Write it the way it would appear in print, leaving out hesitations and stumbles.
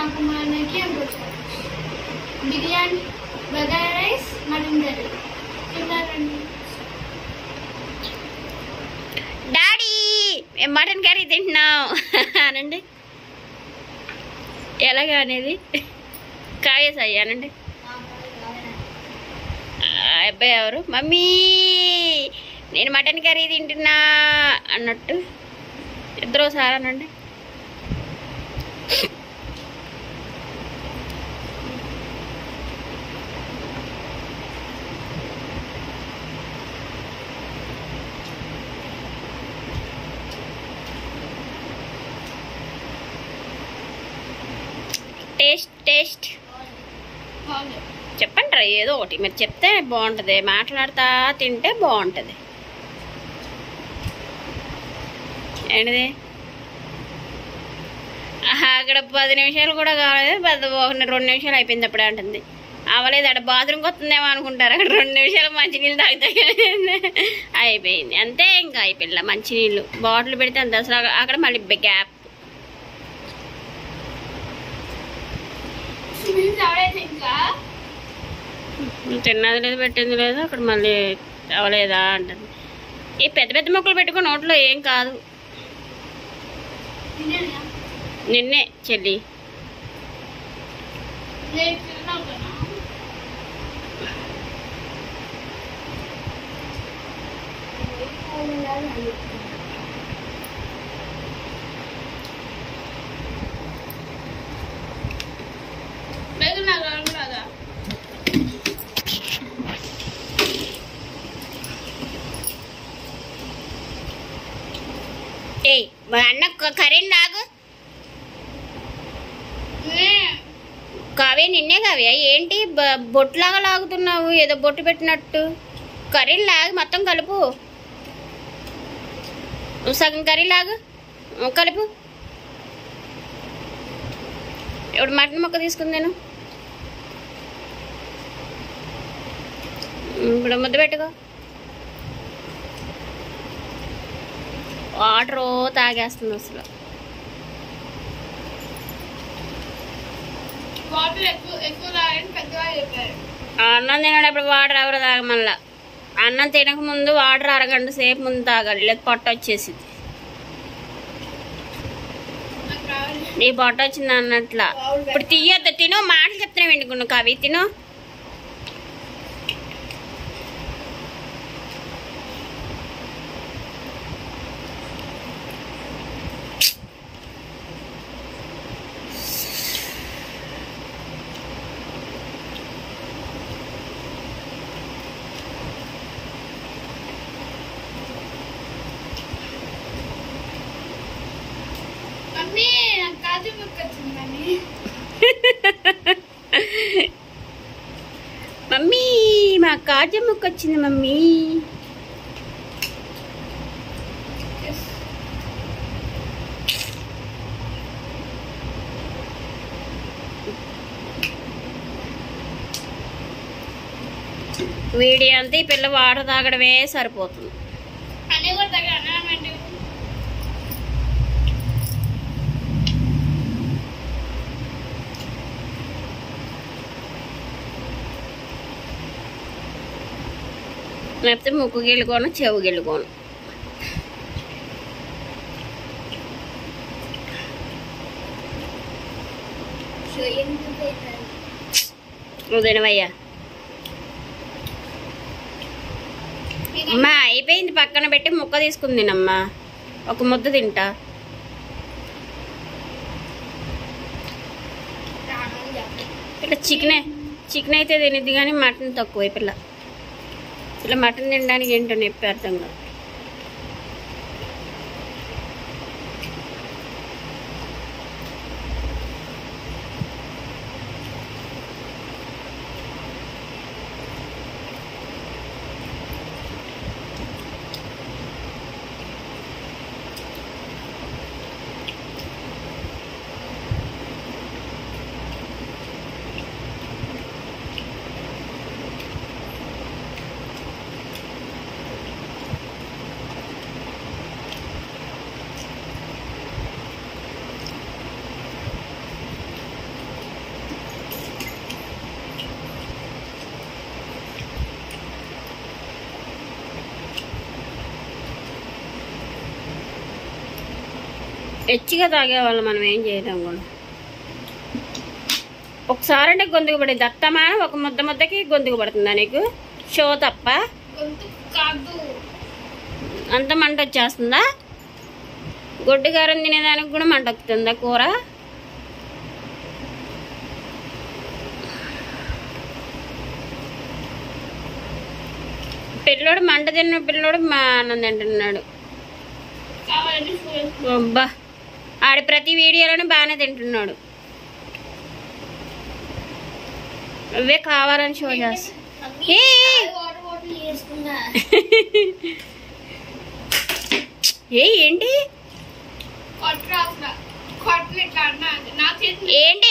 నాకు మనకి అనుకోవచ్చు biryani bagara rice mutton curry తిన్నారండి డాడీ మేము మటన్ కర్రీ తింటున్నాం అనండి ఎలాగా అనేది కాగేసాయి అనండి అబ్బాయి ఎవరు మమ్మీ నేను మటన్ కర్రీ తింటున్నా అన్నట్టు ఇద్దరు సార్ అనండి టేస్ట్ టేస్ట్ చెప్పండి రా ఏదో ఒకటి మీరు చెప్తే బాగుంటుంది మాట్లాడుతా తింటే బాగుంటుంది ఏంటిది అక్కడ 10 నిమిషాలు కూడా కాలేదు 2 నిమిషాలు అయిపోయింది అప్పుడే అంటుంది అవ్వలేదు అక్కడ బాత్రూమ్కి వస్తుందేమో అనుకుంటారు అక్కడ 2 నిమిషాలు మంచినీళ్ళు తాగుతాయి అయిపోయింది అంతే ఇంకా అయిపోయింది మంచినీళ్ళు బాటిల్ పెడితే అంత అసలు అక్కడ మళ్ళీ గ్యాప్ తిన్నది లేదు పెట్టింది లేదు అక్కడ మళ్ళీ అవ్వలేదా అంటుంది ఈ పెద్ద పెద్ద మొక్కలు పెట్టుకుని నోట్లో ఏం కాదు నిన్నే చెల్లి ఏయ్ మా అన్న కరీం లాగు కావ్య నిన్నే కావ్య ఏంటి బొట్టులాగా లాగుతున్నావు ఏదో బొట్టు పెట్టినట్టు కర్రీని లాగి మొత్తం కలుపు సగం కర్రీ లాగు కలుపు ఇప్పుడు మటన్ ముక్క తీసుకుంది నేను ఇప్పుడు ముద్ద పెట్టుకో వాటర్ తాగేస్తుంది అసలు అన్నం తినేటప్పుడు వాటర్ ఎవరు తాగమల్లా అన్నం తినక ముందు వాటర్ అరగంట సేపు ముందు తాగాలి లేదు పొట్ట వచ్చేసింది నీ పొట్ట వచ్చింది అన్నట్లా ఇప్పుడు తీయొద్దు తిను మాటలు చెప్తున్నావు ఎందుకున్నావు కవి తిను మమ్మీ మా కాజు ముక్క వచ్చింది మమ్మీ వీడియో అంతా ఈ పిల్ల వాటర్ తాగడమే సరిపోతుంది లేకపోతే ముక్కు గిల్లుకోను చెవు గిల్లుకోను ఉదయనవయ్యా అమ్మా అయిపోయింది పక్కన పెట్టి ముక్క తీసుకుంది అమ్మా ఒక ముద్ద తింటా ఇట్లా చికెన్ అయితే తినిద్ది కానీ మటన్ తక్కువ పిల్ల ఇలా మటన్ తినడానికి ఏంటో నొప్పి అర్థం కాదు ఎచ్చిగా తాగేవాళ్ళు, మనం ఏం చేయలేం కూడా. ఒకసారి అంటే గొంతుకు పడేది అత్తమా, ఒక ముద్దకి గొంతుకు పడుతుందా నీకు? షో తప్ప అంత మంట వచ్చేస్తుందా? గొడ్డు గారం తినేదానికి కూడా మంట వస్తుందా కూర? పిల్లోడు మంట తిన్న పిల్లోడు మా అన్నం తింటున్నాడు. అబ్బా, ఆడి ప్రతి వీడియోలోనే బాగానే తింటున్నాడు. అవే కావాలని షో చేస్తా. ఏంటి ఏంటి